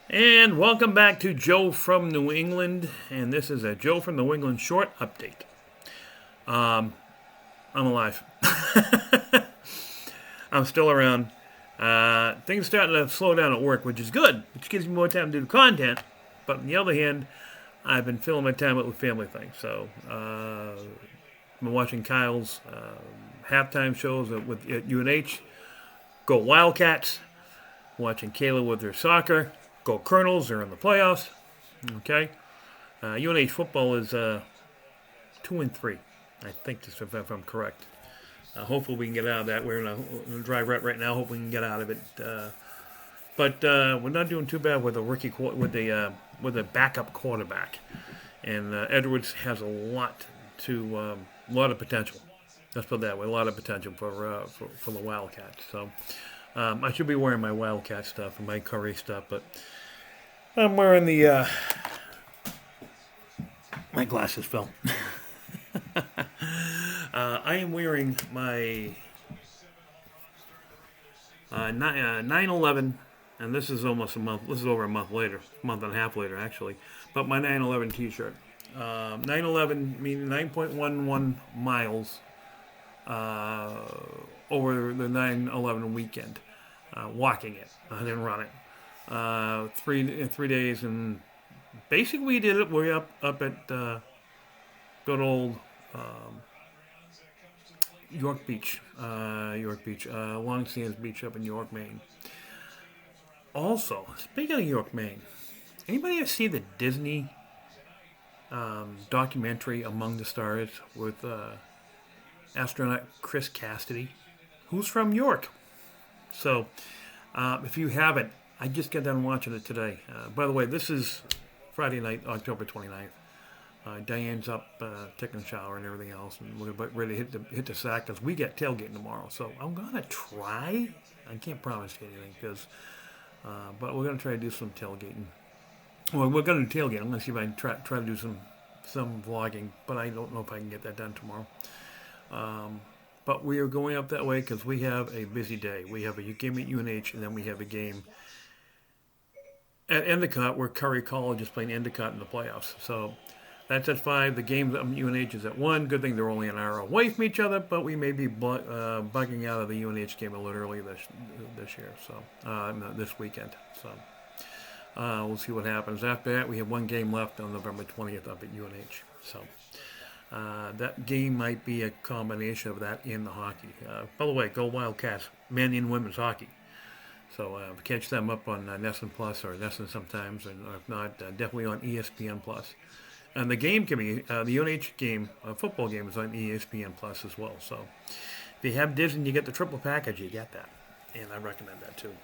And welcome back to Joe from New England, and this is a Joe from New England short update. I'm alive. I'm still around. Things starting to slow down at work, which is good, which gives me more time to do the content. But on the other hand, I've been filling my time up with family things. So I've been watching Kyle's halftime shows at UNH. Go Wildcats. Watching Kayla with her soccer. Go Colonels, they're in the playoffs. Okay. UNH football is 2-3. I think this, if I'm correct. Hopefully we can get out of that. We're in a dry rut right now. Hope we can get out of it. But we're not doing too bad with a rookie with a backup quarterback, and Edwards has a lot of potential. Let's put it that way, a lot of potential for the Wildcats. So I should be wearing my Wildcat stuff and my Curry stuff, but I'm wearing the my glasses fell. I am wearing my 9/11, and this is almost a month. This is over a month later, month and a half later actually. But my 9/11 T-shirt. 9/11 meaning 9.11 miles over the 9/11 weekend. Walking it. I didn't run it. 3 days, and basically we did it. We're up at good old York Beach, Long Sands Beach up in York, Maine. Also, speaking of York, Maine, anybody ever see the Disney documentary Among the Stars with astronaut Chris Cassidy, who's from York? So, if you haven't, I just got done watching it today. By the way, this is Friday night, October 29th. Diane's up taking a shower and everything else, and we're about ready to hit the sack because we get tailgating tomorrow. So I'm gonna try. I can't promise you anything but we're gonna try to do some tailgating. Well, we're gonna do tailgate. I'm gonna see if I can try to do some vlogging, but I don't know if I can get that done tomorrow. But we are going up that way because we have a busy day. We have a game at UNH, and then we have a game at Endicott where Curry College is playing Endicott in the playoffs. So that's at 5. The game at UNH is at 1. Good thing they're only an hour away from each other, but we may be bugging out of the UNH game a little early this year. So no, this weekend. So we'll see what happens. After that, we have one game left on November 20th up at UNH. So that game might be a combination of that and the hockey. By the way, go Wildcats, men and women's hockey. So catch them up on Nesson Plus or Nesson sometimes, and if not, definitely on ESPN Plus. And the game can be the UNH game, football game, is on ESPN Plus as well. So if you have Disney, you get the triple package. You get that, and I recommend that too.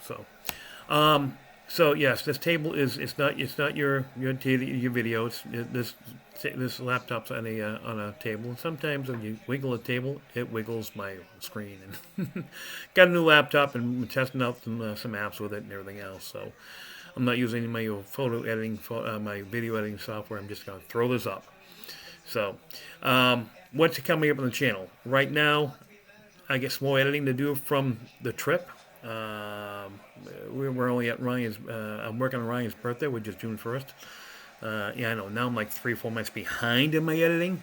So yes, this table it's not your video. This laptop's on a table. And sometimes when you wiggle a table, it wiggles my screen. And got a new laptop and we're testing out some apps with it and everything else. So I'm not using my photo editing, my video editing software. I'm just going to throw this up. So what's coming up on the channel right now? I get some more editing to do from the trip. We're only at Ryan's. I'm working on Ryan's birthday, which is June 1st. Yeah, I know. Now I'm like 3-4 months behind in my editing,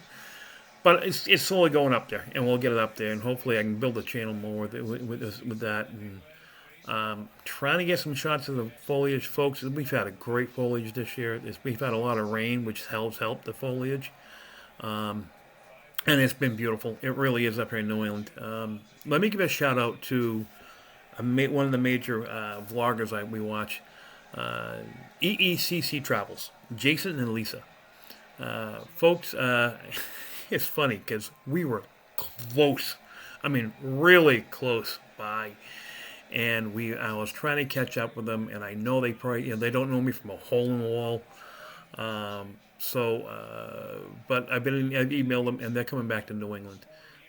but it's slowly going up there, and we'll get it up there, and hopefully I can build a channel more with that. And trying to get some shots of the foliage, folks. We've had a great foliage this year. We've had a lot of rain, which helps the foliage. And it's been beautiful. It really is up here in New England. Let me give a shout out to one of the major vloggers we watch, EECC Travels, Jason and Lisa. Folks, it's funny because we were close. I mean, really close by. And I was trying to catch up with them, and I know they probably, they don't know me from a hole in the wall. But I've emailed them, and they're coming back to New England.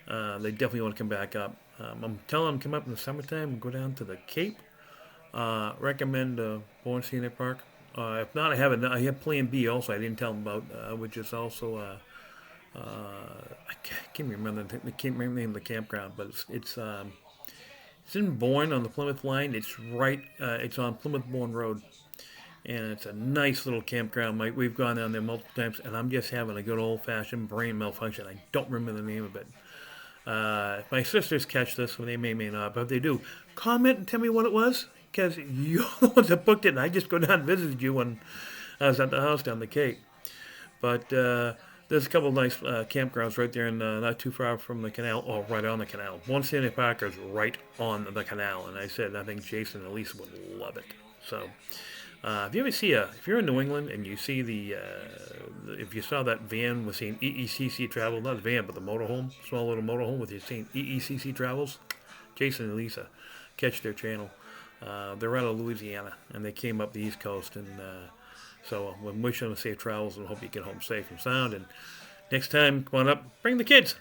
They definitely want to come back up. I'm telling them to come up in the summertime and go down to the Cape. Recommend Bourne Scenic Park. If not, I have Plan B also. I didn't tell them about, which is also I can't remember the name of the campground, but it's in Bourne on the Plymouth line. It's right. It's on Plymouth Bourne Road. and it's a nice little campground. We've gone down there multiple times, and I'm just having a good old-fashioned brain malfunction. I don't remember the name of it. If my sisters catch this, well, they may not, but if they do, comment and tell me what it was, because you're the ones that booked it, and I just go down and visited you when I was at the house down the Cape. But there's a couple of nice campgrounds right there, and not too far from the canal, or right on the canal. One Stanley Park is right on the canal, and I think Jason and Lisa would love it. So, if you ever if you're in New England and you see if you saw that van with saying EECC Travel, not the van, but the motorhome, small little motorhome with you saying EECC Travels, Jason and Lisa, catch their channel. They're out of Louisiana, and they came up the East Coast, and so I'm wishing them safe travels and hope you get home safe and sound. And next time, come on up, bring the kids.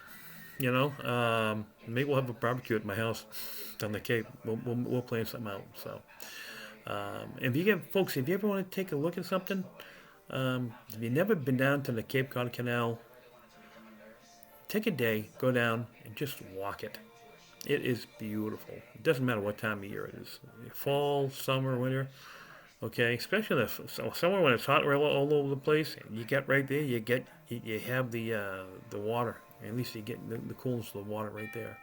Maybe we'll have a barbecue at my house down the Cape. We'll plan something out. So, if you ever want to take a look at something, if you've never been down to the Cape Cod Canal, take a day, go down, and just walk it. It is beautiful. It doesn't matter what time of year it is, fall, summer, winter. Okay, especially somewhere when it's hot all over the place, you get right there. You have the water. At least you get the coolness of the water right there,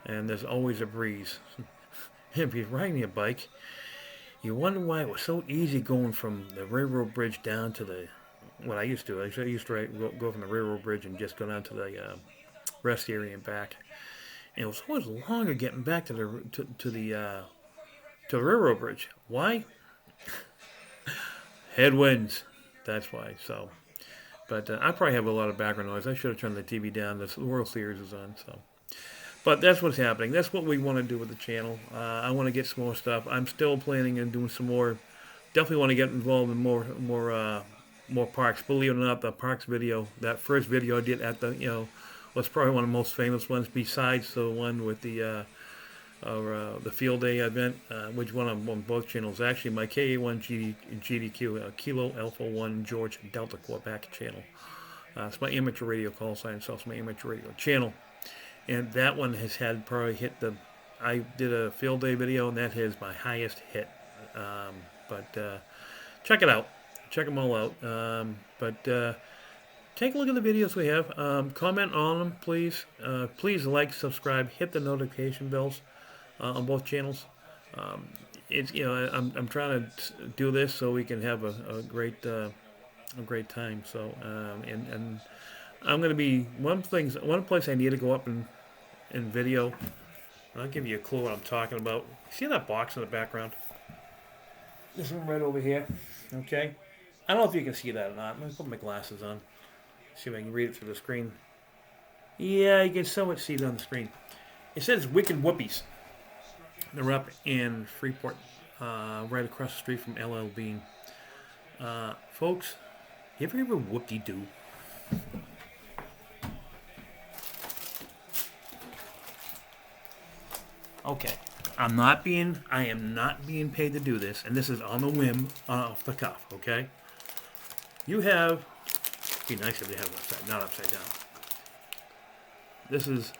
and there's always a breeze. If you're riding your bike, you wonder why it was so easy going from the railroad bridge down to what I used to. I used to go from the railroad bridge and just go down to the rest area and back. And it was always longer getting back to the railroad bridge. Why? Headwinds. That's why. So, but I probably have a lot of background noise. I should have turned the TV down. The World Series is on. So, but that's what's happening. That's what we want to do with the channel. I want to get some more stuff. I'm still planning on doing some more. Definitely want to get involved in more parks. Believe it or not, the parks video, that first video I did at was probably one of the most famous ones, besides the one with the field day event, which one on both channels. Actually, my KA1 GDQ, Kilo Alpha 1 George Delta Quebec channel. It's my amateur radio call sign, so it's my amateur radio channel. And that one has had probably hit I did a field day video, and that is my highest hit. But check it out. Check them all out. Take a look at the videos we have. Comment on them, please. Please like, subscribe, hit the notification bells on both channels. I'm trying to do this so we can have a great time. So and I'm going to be one place I need to go up in video. I'll give you a clue what I'm talking about. See that box in the background? This one right over here. Okay. I don't know if you can see that or not. Let me put my glasses on. See if I can read it through the screen. Yeah, you can somewhat see it on the screen. It says Wicked Whoopies. They're up in Freeport, right across the street from LL Bean. Folks, you ever Whoop-Dee-Doo? Okay, I am not being paid to do this, and this is on a whim, off the cuff. Okay, it'd be nice if they have it not upside down. This is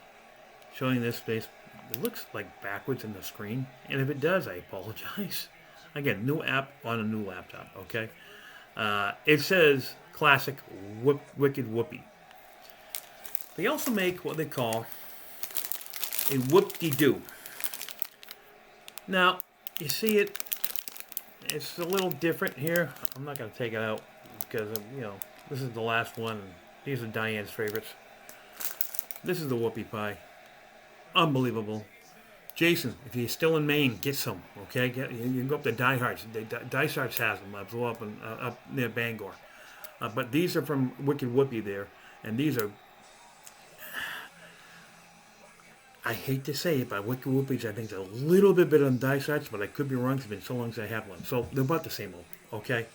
showing this space. It looks like backwards in the screen, and if it does, I apologize. Again, new app on a new laptop. Okay, it says classic Wicked Whoopie. They also make what they call a Whoop-Dee-Doo. Now, you see it. It's a little different here. I'm not going to take it out because this is the last one. These are Diane's favorites. This is the Whoopie pie. Unbelievable. Jason, if you're still in Maine, get some. Okay, you can go up to Diehards. Diehards has them. I blew up up near Bangor. But these are from Wicked Whoopie there, and these are. I hate to say it, but Wicked Whoopies I think is a little bit better than Diehards, but I could be wrong. It's been so long since I had one. So they're about the same old. Okay.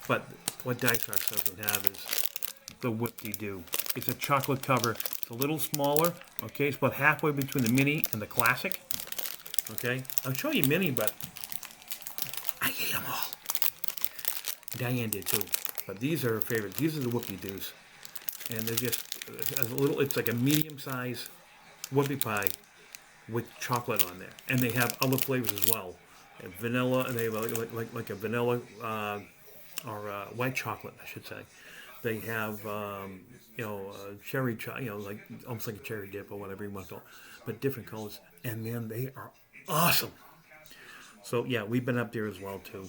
But what Diehards doesn't have is the Whoop-Dee-Doo. It's a chocolate cover. It's a little smaller. Okay, it's about halfway between the mini and the classic. Okay, I'll show you mini, but I ate them all. Diane did too. But these are her favorites. These are the Whoop-Dee-Doos, and they're just a little. It's like a medium-sized Whoopie pie with chocolate on there, and they have other flavors as well. vanilla. They have like a vanilla or white chocolate, I should say. They have cherry, like almost like a cherry dip or whatever you want to call it, but different colors. And man, they are awesome. So yeah, we've been up there as well too.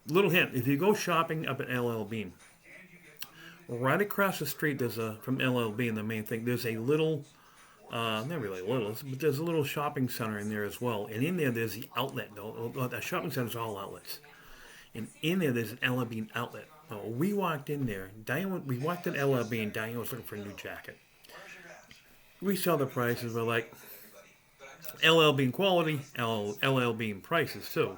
Little hint: if you go shopping up at LL Bean, right across the street, there's a from LL Bean, the main thing. There's a little, not really little, but there's a little shopping center in there as well. And in there, there's the outlet. The shopping center's all outlets. And in there, there's an LL Bean outlet. We walked in there. We walked in LL Bean. Diane was looking for a new jacket. We saw the prices. We're like, LL Bean quality, LL Bean prices too.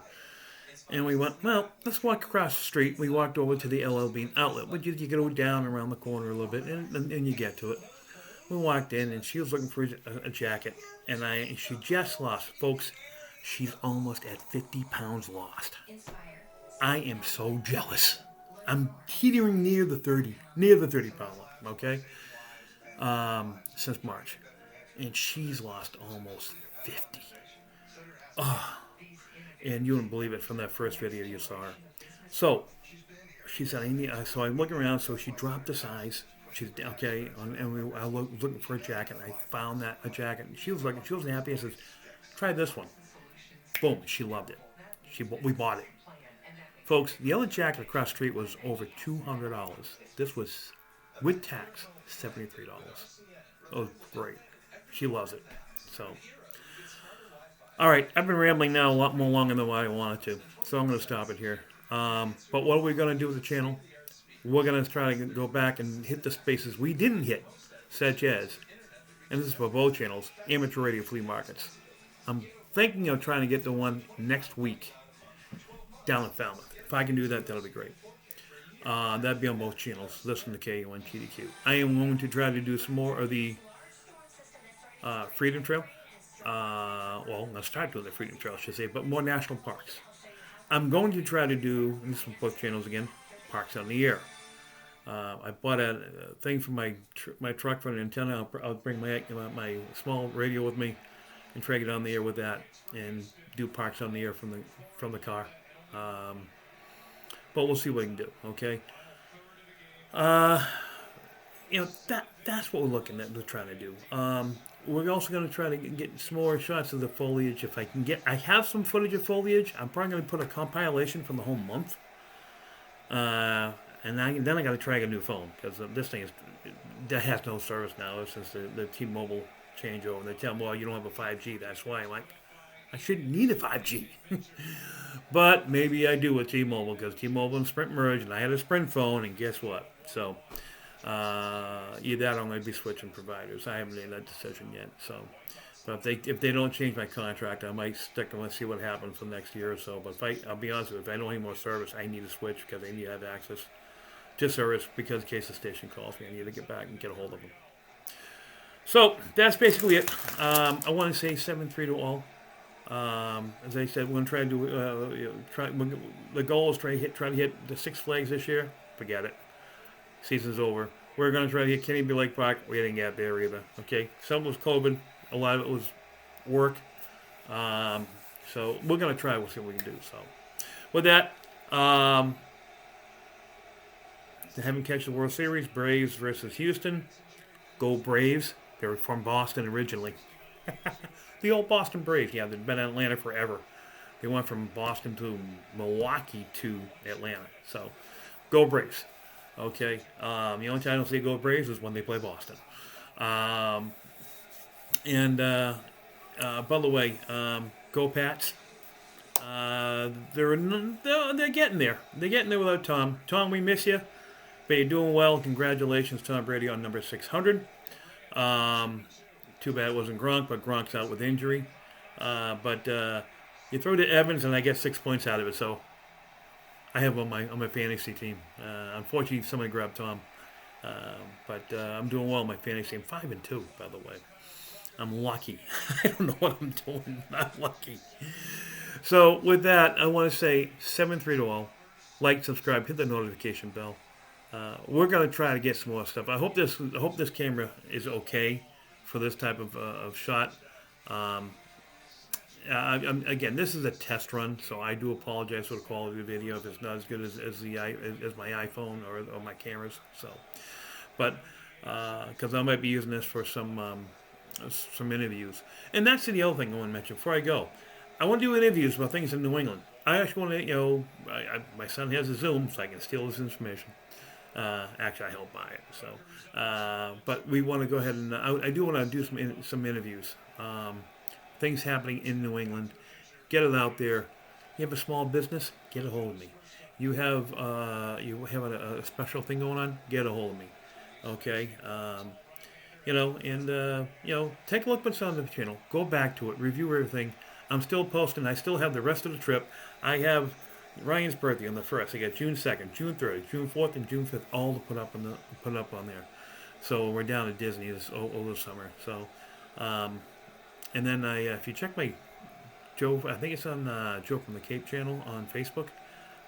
And we went, well, let's walk across the street. We walked over to the LL Bean outlet, which is you go down around the corner a little bit, and you get to it. We walked in, and she was looking for a jacket, and she just lost. Folks, she's almost at 50 pounds lost. I am so jealous. I'm teetering near the 30 pound line, okay? Since March. And she's lost almost 50. Oh, and you wouldn't believe it from that first video you saw her. So, she said, so I'm looking around, so she dropped the size. She's okay, I was looking for a jacket. I found a jacket. She was happy. I said, try this one. Boom, she loved it. We bought it. Folks, the other jacket across the street was over $200. This was, with tax, $73. It was great. She loves it. So, all right, I've been rambling now a lot more longer than what I wanted to, so I'm going to stop it here. But what are we going to do with the channel? We're going to try to go back and hit the spaces we didn't hit, such as, and this is for both channels, amateur radio flea markets. I'm thinking of trying to get the one next week down in Falmouth. If I can do that, that'll be great. That'd be on both channels. Listen to KUN TDQ. I am going to try to do some more of the Freedom Trail. Let's start doing the Freedom Trail, I should say, but more national parks. I'm going to try to do, and this is both channels again, Parks on the Air. I bought a thing for my truck for an antenna. I'll bring my small radio with me and try to get on the air with that and do Parks on the Air from the car. But we'll see what we can do, okay? That's what we're looking at, we're trying to do. We're also going to try to get some more shots of the foliage if I can get. I have some footage of foliage. I'm probably going to put a compilation from the whole month. And then I got to try a new phone because this thing that has no service now since the T-Mobile changeover. And they tell me, well, you don't have a 5G. That's why I'm like, I shouldn't need a 5G. But maybe I do with T-Mobile because T-Mobile and Sprint merged, and I had a Sprint phone, and guess what? So either that or I'm going to be switching providers. I haven't made that decision yet. So, but if they don't change my contract, I might stick and see what happens for the next year or so. But I'll be honest with you, if I don't have more service, I need to switch because I need to have access to service because in case the station calls me, I need to get back and get a hold of them. So that's basically it. I want to say 7-3 to all. As I said, we're going to try to do. The goal is try to hit the Six Flags this year. Forget it. Season's over. We're going to try to hit Kenny B. Lake Park. We didn't get there either. Okay, some was COVID. A lot of it was work. So we're going to try. We'll see what we can do. So with that, they haven't catch the World Series. Braves versus Houston. Go Braves. They were from Boston originally. The old Boston Braves. Yeah, they've been in Atlanta forever. They went from Boston to Milwaukee to Atlanta. So, go Braves. Okay. The only time I don't say go Braves is when they play Boston. By the way, go Pats. They're getting there. They're getting there without Tom. Tom, we miss you. But you're doing well. Congratulations, Tom Brady, on number 600. Too bad it wasn't Gronk, but Gronk's out with injury. But you throw to Evans, and I get 6 points out of it. So I have on my fantasy team. Unfortunately, somebody grabbed Tom. But I'm doing well on my fantasy. I'm 5-2, by the way. I'm lucky. I don't know what I'm doing. I'm lucky. So with that, I want to say 7-3 to all. Like, subscribe, hit the notification bell. We're going to try to get some more stuff. I hope this camera is okay for this type of shot. again, this is a test run, so I do apologize for the quality of the video if it's not as good as my iPhone or my cameras. So, but because I might be using this for some interviews, and that's the other thing I want to mention before I go. I want to do interviews about things in New England. I actually want to, my son has a Zoom, so I can steal his information. Actually, I help buy it. So, but we want to go ahead and I do want to do some interviews. Things happening in New England, get it out there. You have a small business, get a hold of me. You have a special thing going on, get a hold of me. Okay, take a look what's on the channel. Go back to it, review everything. I'm still posting. I still have the rest of the trip. I have Ryan's birthday on the 1st. I got June 2nd, June 3rd, June 4th, and June 5th, all to put up on there. So we're down at Disney over the summer. So. And then if you check my Joe, I think it's on Joe from the Cape channel on Facebook.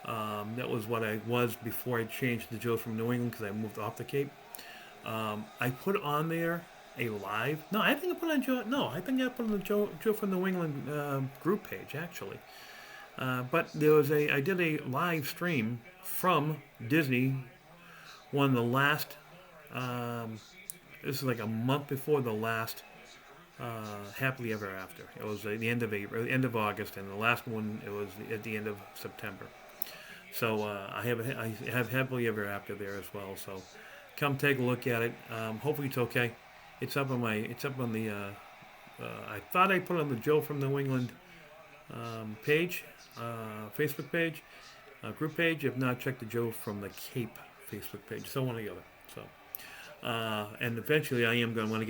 That was what I was before I changed to Joe from New England because I moved off the Cape. I put on there a live. No, I think I put on Joe. No, I think I put on the Joe from New England group page actually. But I did a live stream from Disney. One of the last. This is like a month before the last. Happily Ever After. It was at the end of August, and the last one it was at the end of September. So I have Happily Ever After there as well. So come take a look at it. Hopefully it's okay. It's up on the. I thought I put it on the Joe from New England page, Facebook page, group page. If not, check the Joe from the Cape Facebook page. So one or the other. So. And eventually, I am going when I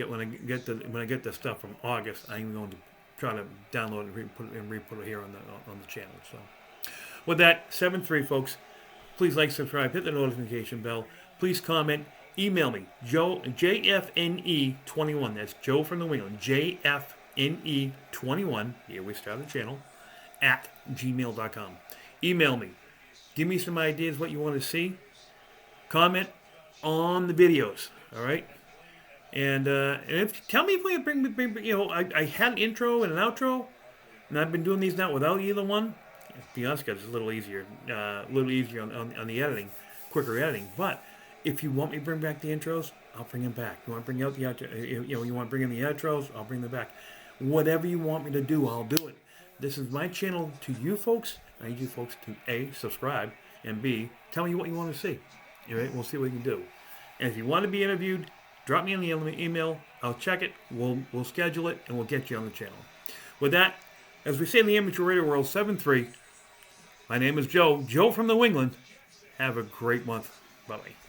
get the stuff from August. I am going to try to download and re-put it here on the channel. So, with that, 7-3 folks, please like, subscribe, hit the notification bell. Please comment, email me Joe JFNE21. That's Joe from New England. JFNE21. Here we start the channel at gmail.com. Email me. Give me some ideas what you want to see. Comment on the videos. All right, and tell me if we bring I had an intro and an outro, and I've been doing these now without either one. To be honest, guys, it's a little easier on the editing, quicker editing. But if you want me to bring back the intros, I'll bring them back. You want to bring out the outro, you want to bring in the outros, I'll bring them back. Whatever you want me to do, I'll do it. This is my channel to you folks. I need you folks to A, subscribe, and B, tell me what you want to see. All right, we'll see what we can do. And if you want to be interviewed, drop me an email. I'll check it. We'll schedule it, and we'll get you on the channel. With that, as we say in the amateur radio world, 7-3, my name is Joe from New England. Have a great month. Bye-bye.